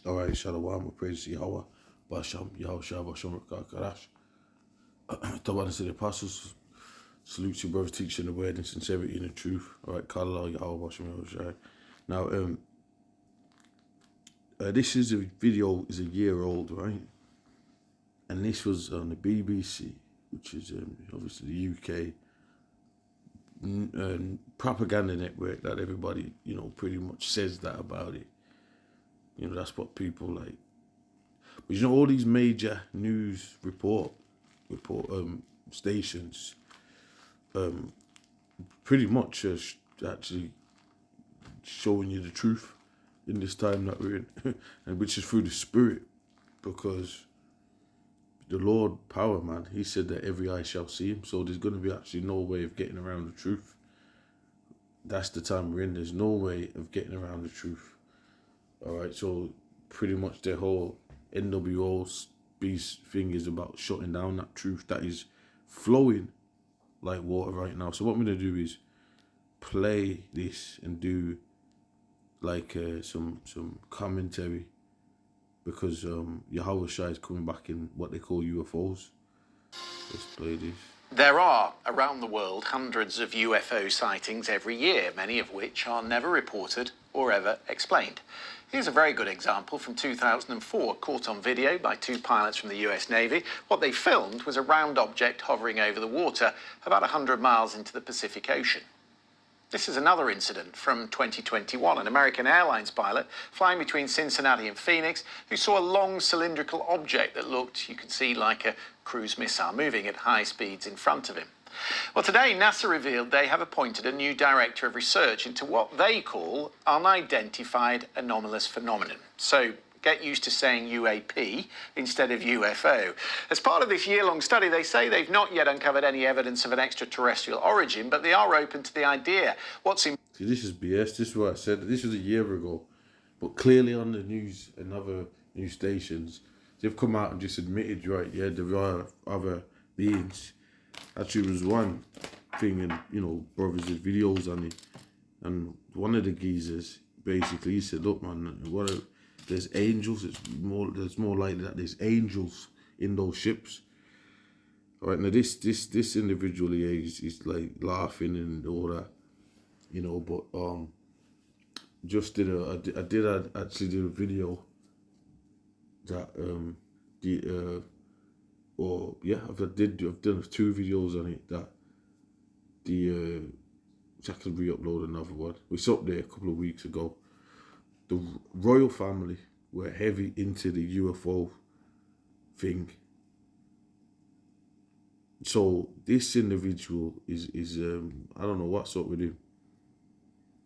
All right, Shalom, praise Yahweh, Basham, Yahweh, Basham, Karash. Taban to the apostles, salute you, brothers, teaching the word in sincerity and the truth. All right, Kala, Yahweh, Basham, Yahweh. Now, this is a video, is a year old, right? And this was on the BBC, which is obviously the UK propaganda network that everybody, pretty much says that about it. That's what people like. But all these major news report stations pretty much actually showing you the truth in this time that we're in, and which is through the Spirit, because the Lord power, man, he said that every eye shall see him. So there's going to be actually no way of getting around the truth. That's the time we're in. There's no way of getting around the truth. All right, so pretty much the whole NWO thing is about shutting down that truth that is flowing like water right now. So what I'm going to do is play this and do like some commentary, because Yahweh Shai is coming back in what they call UFOs. Let's play this. There are, around the world, hundreds of UFO sightings every year, many of which are never reported or ever explained. Here's a very good example from 2004, caught on video by two pilots from the US Navy. What they filmed was a round object hovering over the water about 100 miles into the Pacific Ocean. This is another incident from 2021. An American Airlines pilot flying between Cincinnati and Phoenix who saw a long cylindrical object that looked, you could see, like a cruise missile moving at high speeds in front of him. Well, today NASA revealed they have appointed a new director of research into what they call unidentified anomalous phenomenon. So get used to saying UAP instead of UFO. As part of this year-long study, they say they've not yet uncovered any evidence of an extraterrestrial origin, but they are open to the idea. See, this is BS. This is what I said. This was a year ago. But clearly on the news and other news stations, they've come out and just admitted, right, yeah, there are other beings. Actually, there was one thing, and, brothers did videos on it. And one of the geezers, basically, he said, look, man, there's angels. There's more likely that there's angels in those ships. All right, now this individual here is like laughing and all that, but just actually did a video that I've done 2 videos on it that which I can re-upload another one. We was up there a couple of weeks ago. The royal family were heavy into the UFO thing. So this individual is I don't know what's up with him.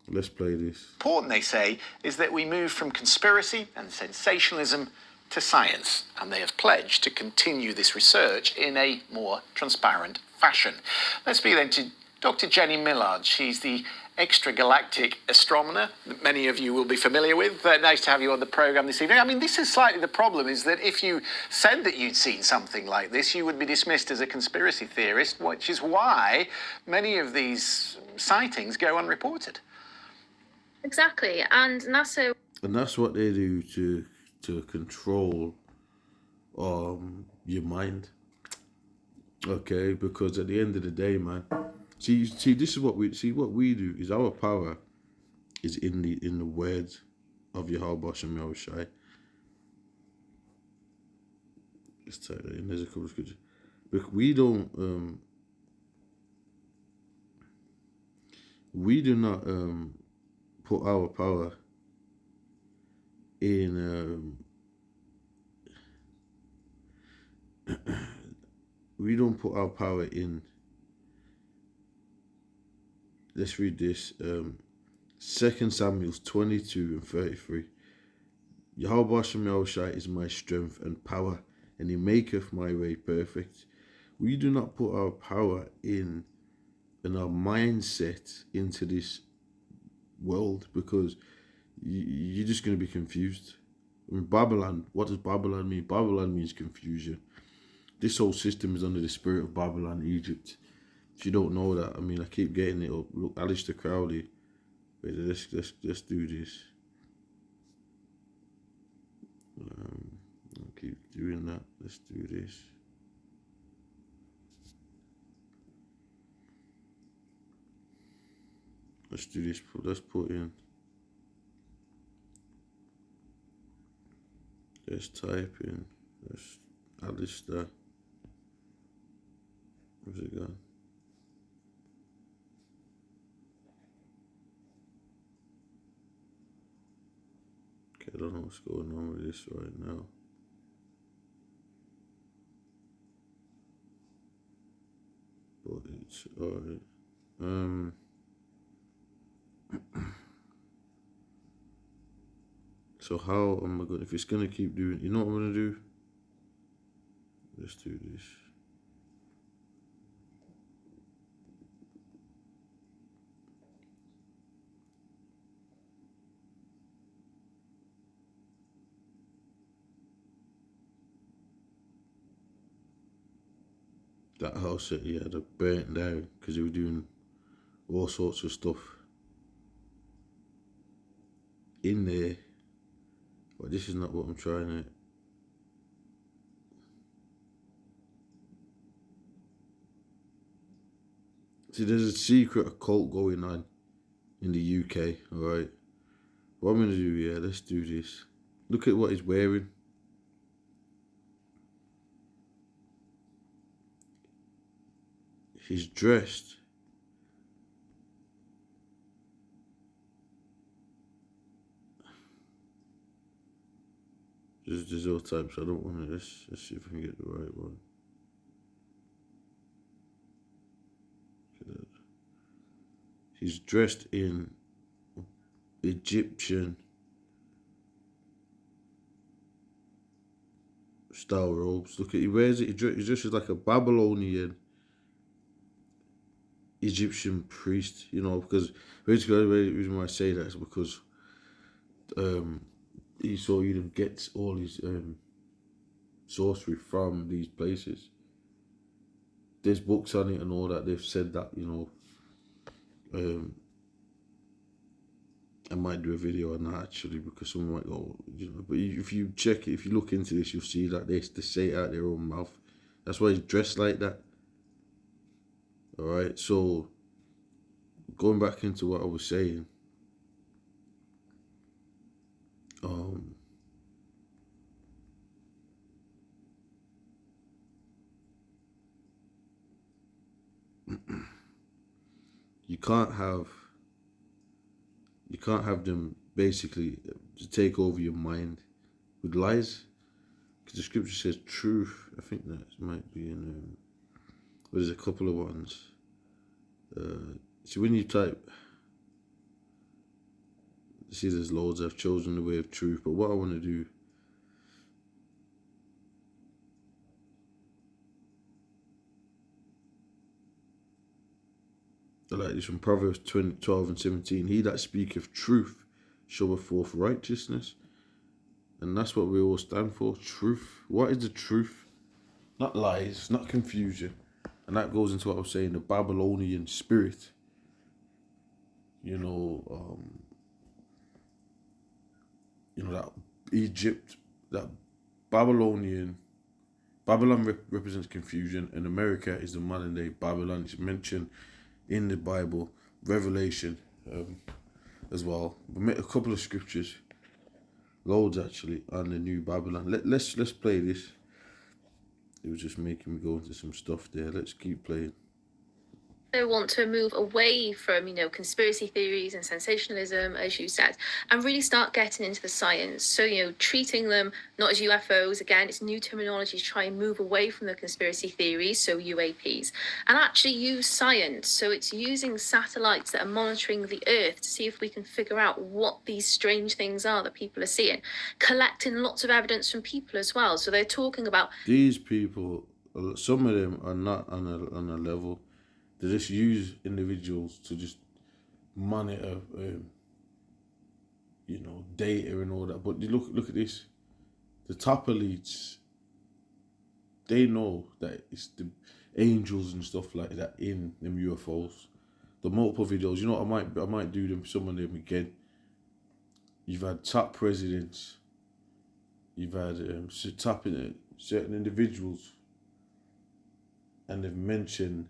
Let's play this. Important, they say, is that we move from conspiracy and sensationalism to science, and they have pledged to continue this research in a more transparent fashion. Let's speak then to Dr. Jenny Millard. She's the extragalactic astronomer that many of you will be familiar with. Nice to have you on the programme this evening. I mean, this is slightly the problem, is that if you said that you'd seen something like this, you would be dismissed as a conspiracy theorist, which is why many of these sightings go unreported. Exactly, and NASA... And that's what they do to control your mind. Okay, because at the end of the day, man, see, this is what we do is our power is in the words of Yahweh Shem Yahweh Shai. Let's type that in. There's a couple of scriptures. But we do not put our power in we don't put our power in. Let's read this. 2 Samuel 22 and 33. Yahweh Shem Yahweh Shai is my strength and power, and he maketh my way perfect. We do not put our power in our mindset into this world, because you're just going to be confused. I mean, Babylon, what does Babylon mean? Babylon means confusion. This whole system is under the spirit of Babylon, Egypt. If you don't know that, I mean, I keep getting it up. Look, Alistair Crowley. Wait, let's do this. keep doing that. Let's do this. Let's do this. Let's put in. Let's type in. Let's Alistair. Where's it gone? Okay, I don't know what's going on with this right now. But it's alright. So how am I going? If it's gonna keep doing, you know what I'm gonna do? Let's do this. That house that he had burnt down because he was doing all sorts of stuff in there. But this is not what I'm trying to. See, there's a secret occult going on in the UK, alright? What I'm going to do, yeah, let's do this. Look at what he's wearing. He's dressed. There's all types. I don't want to. Let's see if I can get the right one. He's dressed in Egyptian style robes. Look at, he wears it. He dresses like a Babylonian Egyptian priest. You know, because basically the reason why I say that is because Esau Edom gets all his sorcery from these places. There's books on it and all that. They've said that, you know. I might do a video on that actually, because someone might go, you know. But if you check it, if you look into this, you'll see that they say it out their own mouth. That's why he's dressed like that. All right. So going back into what I was saying, you can't have them basically to take over your mind with lies, because the scripture says truth. I think that might be in there's a couple of ones. See, when you type, see, there's loads. I've chosen the way of truth, but what I want to do, I like this from Proverbs 12 and 17. He that speaketh truth showeth forth righteousness. And that's what we all stand for, truth. What is the truth? Not lies, not confusion. And that goes into what I was saying, the Babylonian spirit. You know, that Egypt, that Babylon represents confusion, and America is the modern day Babylon. It's mentioned in the Bible, Revelation, as well. We met a couple of scriptures, loads actually, on the new Babylon. Let's play this. It was just making me go into some stuff there. Let's keep playing. They want to move away from, conspiracy theories and sensationalism, as you said, and really start getting into the science. So, treating them not as UFOs, again, it's new terminology to try and move away from the conspiracy theories, so UAPs, and actually use science. So it's using satellites that are monitoring the Earth to see if we can figure out what these strange things are that people are seeing, collecting lots of evidence from people as well. So they're talking about... These people, some of them are not on a level. They just use individuals to just monitor, data and all that. But look at this. The top elites, they know that it's the angels and stuff like that in them UFOs. The multiple videos, I might do some of them again. You've had top presidents you've had tapping at certain individuals, and they've mentioned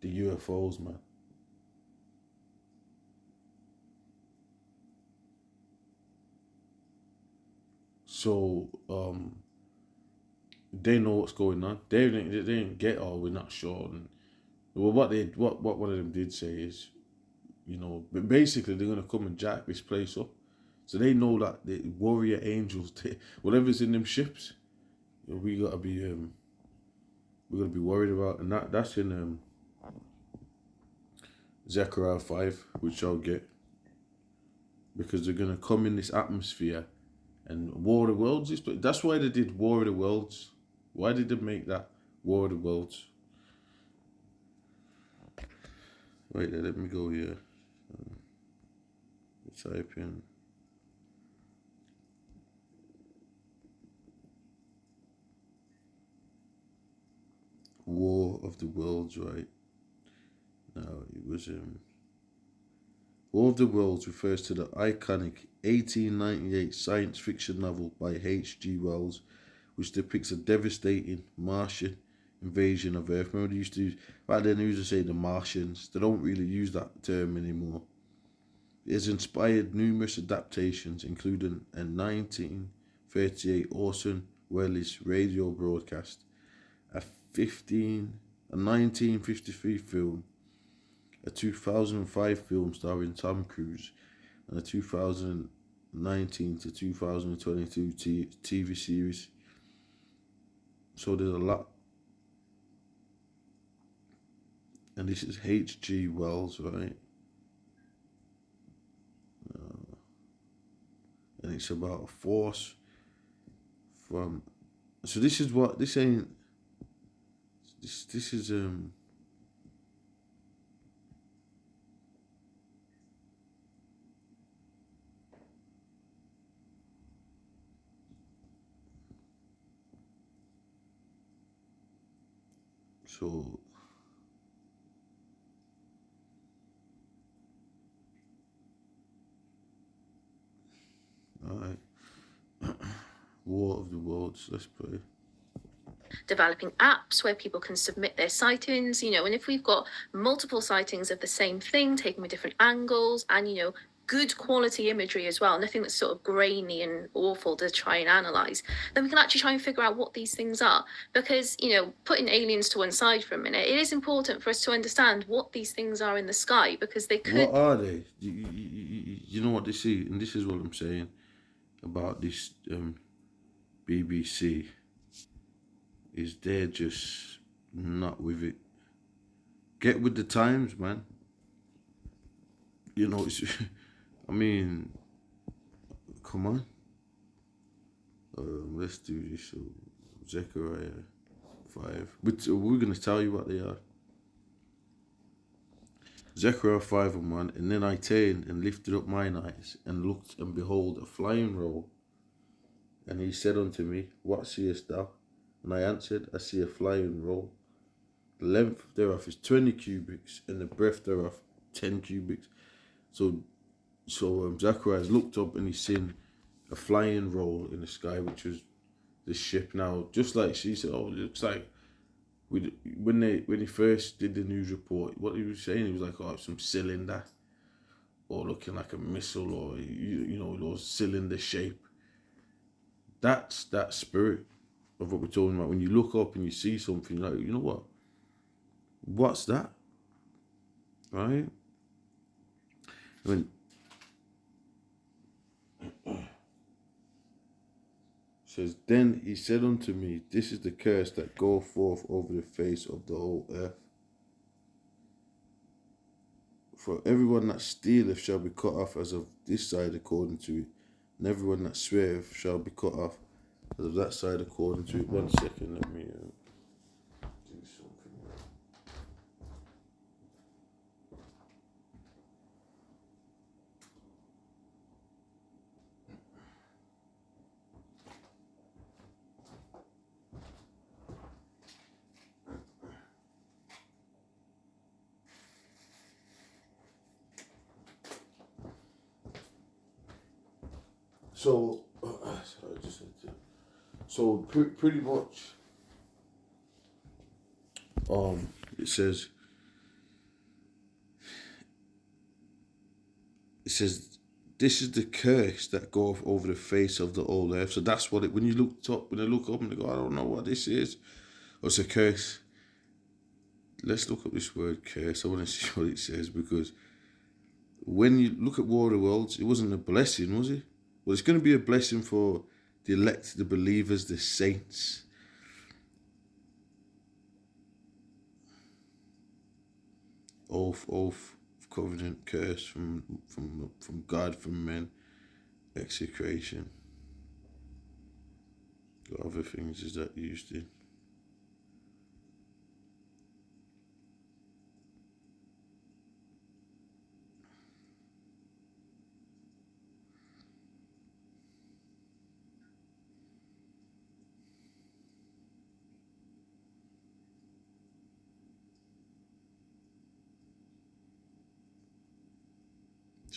the UFOs, man. So they know what's going on. They didn't get, oh, we're not sure. And, well, what one of them did say is, you know, but basically they're gonna come and jack this place up. So they know that the warrior angels, whatever's in them ships, you know, we gotta be worried about, and that's in Zechariah 5, which I'll get, because they're gonna come in this atmosphere and War of the Worlds. That's why they did War of the Worlds. Why did they make that War of the Worlds? Wait there, let me go here. Type in War of the Worlds, right? Now, it was War of the Worlds refers to the iconic 1898 science fiction novel by H.G. Wells, which depicts a devastating Martian invasion of Earth. Remember, they used to back then they used to say the Martians. They don't really use that term anymore. It has inspired numerous adaptations, including a 1938 Orson Welles radio broadcast, a 1953 film, a 2005 film starring Tom Cruise, and a 2019 to 2022 TV series. So there's a lot. And this is H.G. Wells, right? And it's about a force from. So this is what this ain't. This is so. All right. War of the Worlds. Let's play. Developing apps where people can submit their sightings, you know, and if we've got multiple sightings of the same thing, taken with different angles and, you know, good quality imagery as well, nothing that's sort of grainy and awful to try and analyze, then we can actually try and figure out what these things are. Because, you know, putting aliens to one side for a minute, it is important for us to understand what these things are in the sky, because they could. What are they? You know what they see, and this is what I'm saying about this BBC, is they're just not with it. Get with the times, man. You know, it's, I mean, come on. Let's do this. So, Zechariah 5. But we're going to tell you what they are. Zechariah 5 and 1. And then I turned and lifted up mine eyes and looked, and behold, a flying roll. And he said unto me, What seest thou? And I answered, I see a flying roll. The length thereof is 20 cubits, and the breadth thereof 10 cubits. So Zacharias looked up and he seen a flying roll in the sky, which was the ship. Now, just like she said, oh, it looks like when he first did the news report, what he was saying, he was like, oh, it's some cylinder, or looking like a missile, or you know, those cylinder shape. That's that spirit of what we're talking about. When you look up and you see something, like, you know what? What's that? Right? I mean, says, then he said unto me, this is the curse that goeth forth over the face of the whole earth. For everyone that stealeth shall be cut off as of this side according to it, and everyone that sweareth shall be cut off as of that side according to it. 1 second, let me do something. So, That's what I just said. So pretty much, it says this is the curse that goeth over the face of the whole earth. So that's what it. When I look up and they go, I don't know what this is. Or it's a curse. Let's look up this word curse. I want to see what it says, because when you look at War of the Worlds, it wasn't a blessing, was it? Well, it's going to be a blessing for the elect, the believers, the saints. Oath, covenant, curse from God, from men, execration. What other things is that used in?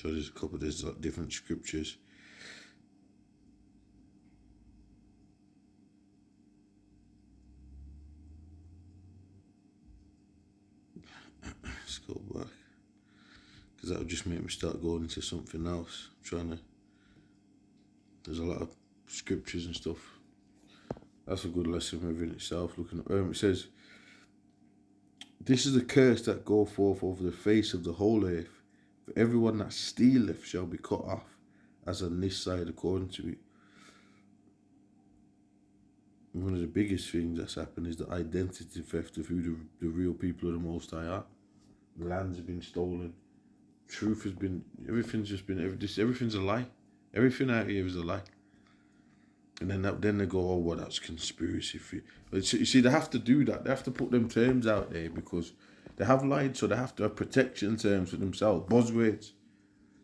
So there's like different scriptures. Let's go back, because that would just make me start going into something else. There's a lot of scriptures and stuff. That's a good lesson within itself. Looking at it says, this is the curse that go forth over the face of the whole earth. For everyone that stealeth shall be cut off, as on this side according to it. And one of the biggest things that's happened is the identity theft of who the real people of the Most High are. Lands have been stolen. Truth has been, everything's a lie. Everything out here is a lie. And then they go, oh, well, that's conspiracy theory. But you see, they have to do that. They have to put them terms out there because they have lied, so they have to have protection terms for themselves, buzzwords.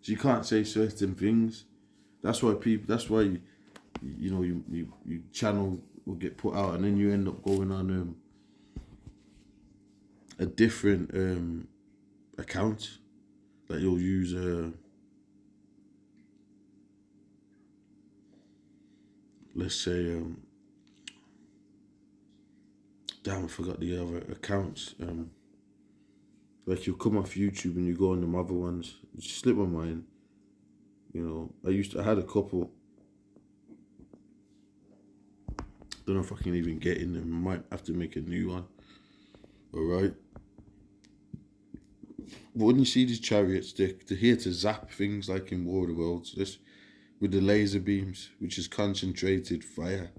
So you can't say certain things. That's why you channel will get put out, and then you end up going on a different account. Like you'll use let's say damn, I forgot the other accounts. Like you'll come off YouTube and you go on them other ones. It just slipped my mind. I had a couple. Don't know if I can even get in them. Might have to make a new one. Alright. But when you see these chariots, they're here to zap things like in War of the Worlds. This with the laser beams, which is concentrated fire.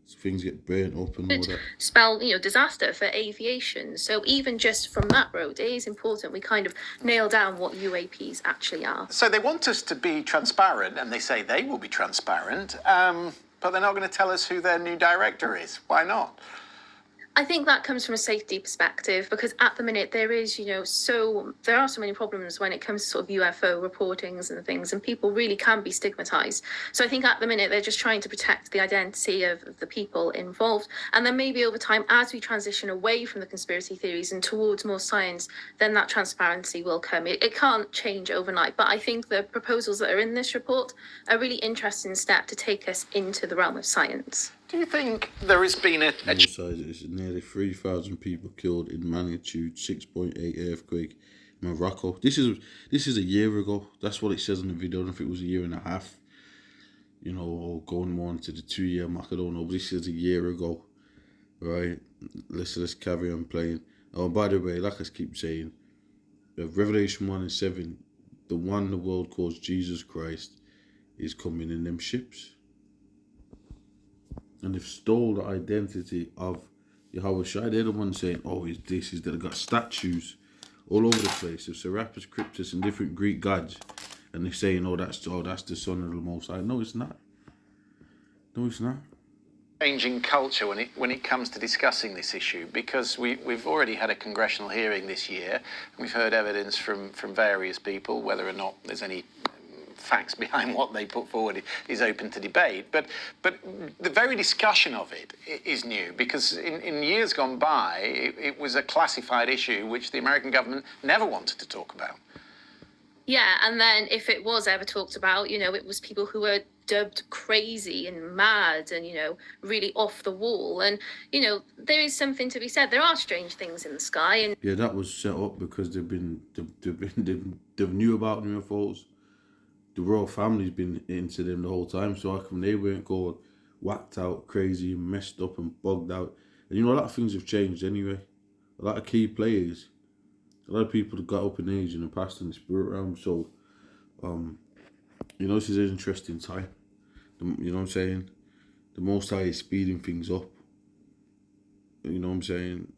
So things get burnt up and all that. Spell, disaster for aviation. So even just from that road, it is important we kind of nail down what UAPs actually are. So they want us to be transparent, and they say they will be transparent, but they're not going to tell us who their new director is. Why not? I think that comes from a safety perspective, because at the minute there is, there are so many problems when it comes to sort of UFO reportings and things, and people really can be stigmatized. So I think at the minute they're just trying to protect the identity of the people involved. And then maybe over time, as we transition away from the conspiracy theories and towards more science, then that transparency will come. It can't change overnight, but I think the proposals that are in this report are a really interesting step to take us into the realm of science. Do you think there has been It's nearly 3,000 people killed in magnitude 6.8 earthquake in Morocco. This is a year ago. That's what it says in the video. I don't know if it was a year and a half, or going more into the 2-year mark. I don't know. But this is a year ago, right? Let's carry on playing. Oh, by the way, like I keep saying, Revelation 1 and 7, the one the world calls Jesus Christ is coming in them ships. And they've stole the identity of Yahweh Shai. They're the ones saying, oh, is this, is that. They've got statues all over the place of Serapis, Cryptus, and different Greek gods. And they're saying, that's the son of the Most High. No, it's not. No, it's not. Changing culture when it comes to discussing this issue, because we've already had a congressional hearing this year, and we've heard evidence from various people. Whether or not there's any facts behind what they put forward is open to debate, but the very discussion of it is new, because in years gone by it was a classified issue which the American government never wanted to talk about. Yeah, and then if it was ever talked about, it was people who were dubbed crazy and mad and, really off the wall. And, there is something to be said. There are strange things in the sky. And Yeah, that was set up because they've knew about them UFOs. The royal family's been into them the whole time, so how come they weren't called whacked out, crazy, messed up, and bugged out? And a lot of things have changed anyway. A lot of key players, a lot of people that got up in age in the past in the spirit realm. So, this is an interesting time. You know what I'm saying? The Most High is speeding things up. You know what I'm saying?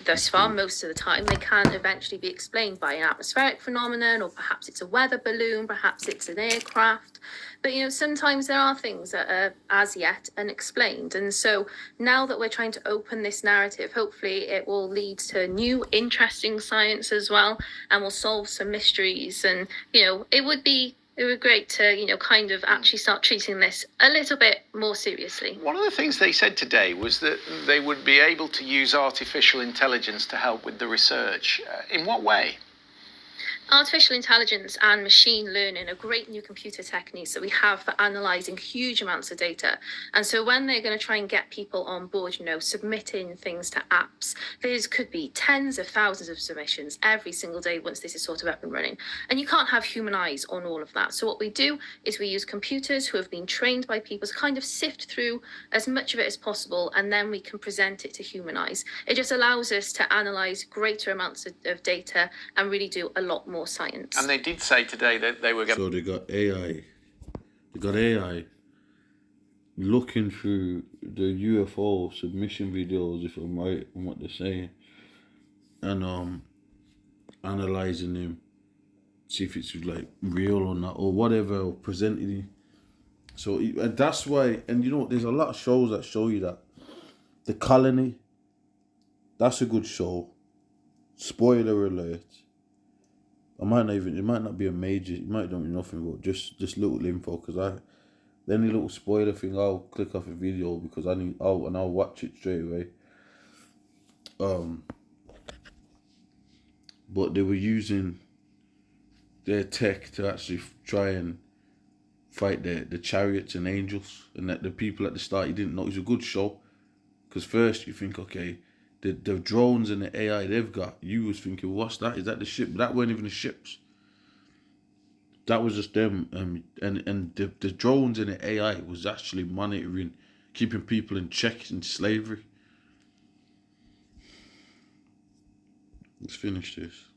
thus far, most of the time, they can eventually be explained by an atmospheric phenomenon, or perhaps it's a weather balloon, perhaps it's an aircraft. But, sometimes there are things that are as yet unexplained. And so now that we're trying to open this narrative, hopefully it will lead to new, interesting science as well, and will solve some mysteries. And, it would be great to, kind of actually start treating this a little bit more seriously. One of the things they said today was that they would be able to use artificial intelligence to help with the research. In what way? Artificial intelligence and machine learning are great new computer techniques that we have for analysing huge amounts of data. And so when they're going to try and get people on board, submitting things to apps, there could be tens of thousands of submissions every single day once this is sort of up and running. And you can't have human eyes on all of that. So what we do is we use computers who have been trained by people to kind of sift through as much of it as possible, and then we can present it to human eyes. It just allows us to analyse greater amounts of data and really do a lot more science. And they did say today that they were going So they got AI. They got AI looking through the UFO submission videos, if I'm right on what they're saying, and analyzing them, see if it's like real or not, or whatever, or presenting it. So that's why, and there's a lot of shows that show you that. The Colony, that's a good show. Spoiler alert. It might not be a major, you might don't know nothing, but just little info, because any little spoiler thing, I'll click off a video because I'll watch it straight away. But they were using their tech to actually try and fight the chariots and angels, and that the people at the start you didn't know. It was a good show, because first you think, okay, the drones and the AI they've got, you was thinking, what's that? Is that the ship? But that weren't even the ships. That was just them, and the drones and the AI was actually monitoring, keeping people in check in slavery. Let's finish this.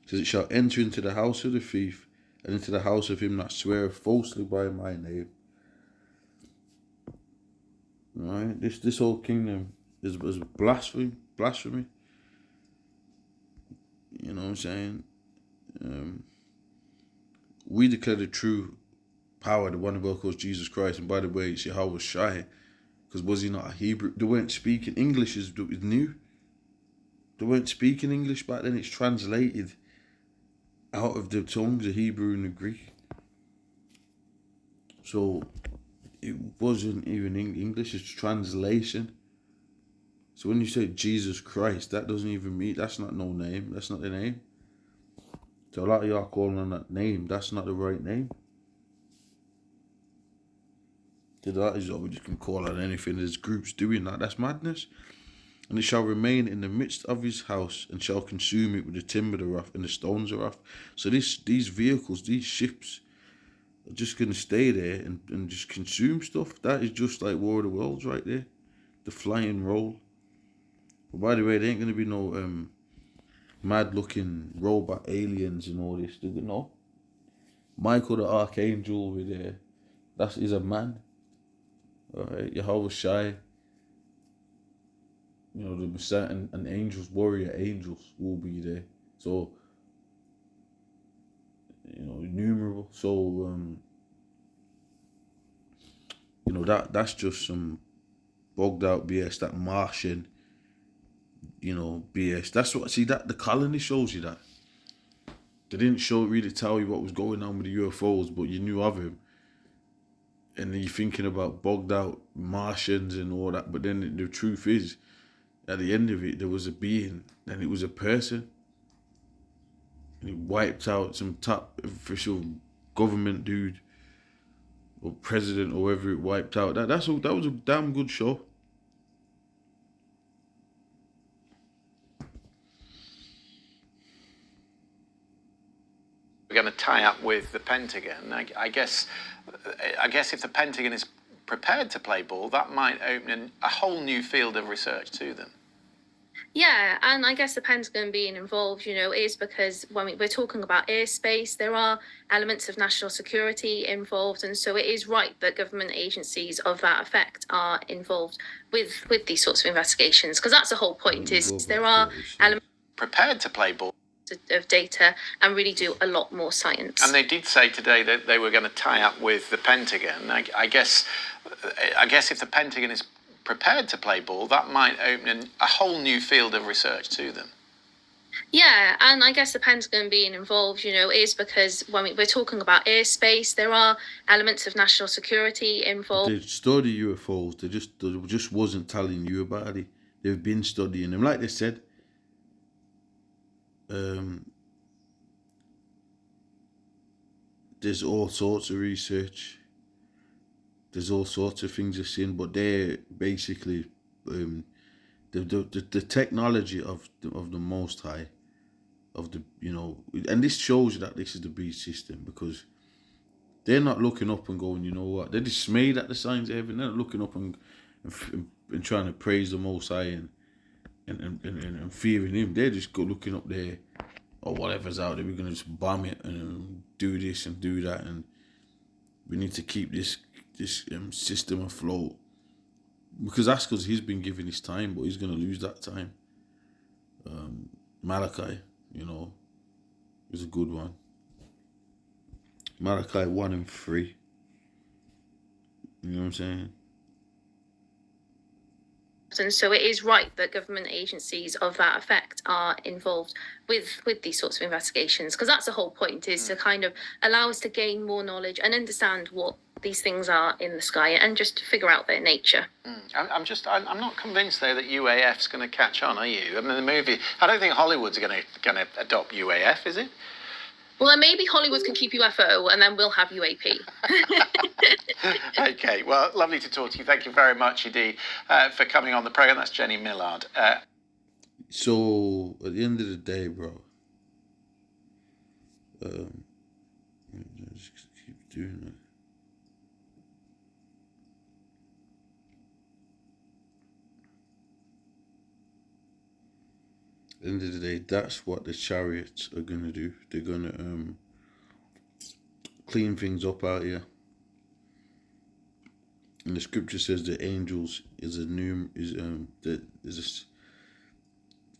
It says, it shall enter into the house of the thief, and into the house of him that sweareth falsely by my name. Right? This whole kingdom is blasphemy. You know what I'm saying? We declare the true power, the one who calls Jesus Christ. And by the way, it's Yahweh Shai, because was he not a Hebrew? They weren't speaking English, is new. They weren't speaking English back then. It's translated out of the tongues, the Hebrew and the Greek. So it wasn't even English, it's translation. So when you say Jesus Christ, that doesn't even mean, that's not no name. That's not the name. So a lot of y'all calling on that name, that's not the right name. So that is, we just can call on anything. There's groups doing that. That's madness. And it shall remain in the midst of his house, and shall consume it with the timber thereof and the stones thereof. So these vehicles, these ships, are just going to stay there and just consume stuff. That is just like War of the Worlds right there. The flying roll. But by the way, there ain't going to be no mad-looking robot aliens and all this. No. Michael the Archangel with is a man. Alright, Yahweh Shai. The Messiah and angels, warrior angels will be there. So, innumerable. So, that's just some bugged out BS, that Martian, BS. That's what, that the Colony shows you that. They didn't really tell you what was going on with the UFOs, but you knew of him. And then you're thinking about bugged out Martians and all that. But then the truth is, at the end of it, there was a being, and it was a person. he wiped out some top official government dude or president or whoever it wiped out. That was a damn good show. We're going to tie up with the Pentagon. I guess if the Pentagon is prepared to play ball, that might open a whole new field of research to them. Yeah, and I guess the Pentagon being involved, is because when we're talking about airspace, there are elements of national security involved, and so it is right that government agencies of that effect are involved with these sorts of investigations, because that's the whole point. Is there are elements prepared to play ball of data and really do a lot more science. And they did say today that they were going to tie up with the Pentagon. I guess if the Pentagon is prepared to play ball, that might open a whole new field of research to them. Yeah, and I guess the Pentagon being involved, is because when we're talking about airspace, there are elements of national security involved. They study UFOs. They just wasn't telling you about it. They've been studying them, like they said. There's all sorts of research. There's all sorts of things you're seeing, but they're basically the technology of the Most High, of the and this shows you that this is the beast system, because they're not looking up and going, you know what? They're dismayed at the signs of heaven. They're not looking up and trying to praise the Most High and fearing Him. They're just looking up there, or whatever's out there. We're gonna just bomb it and do this and do that, and we need to keep this system afloat, because that's because he's been given his time, but he's gonna lose that time. Malachi, is a good one. Malachi 1 and 3. You know what I'm saying? And so it is right that government agencies of that effect are involved with these sorts of investigations, because that's the whole point, is to kind of allow us to gain more knowledge and understand what these things are in the sky and just to figure out their nature. I'm not convinced though that UAF's going to catch on, are you? I mean, the movie, I don't think Hollywood's going to adopt UAF, is it? Well, then maybe Hollywood can keep UFO and then we'll have UAP. Okay, well, lovely to talk to you. Thank you very much, Edie, for coming on the program. That's Jenny Millard. So, at the end of the day, bro, just keep doing it. At the end of the day, that's what the chariots are going to do. They're going to clean things up out here. And the scripture says the angels there's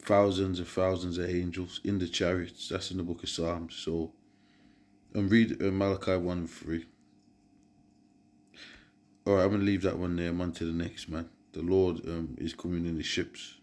thousands and thousands of angels in the chariots. That's in the book of Psalms. So, and read Malachi 1 and 3. All right, I'm going to leave that one there. I'm on to the next, man. The Lord is coming in the ships.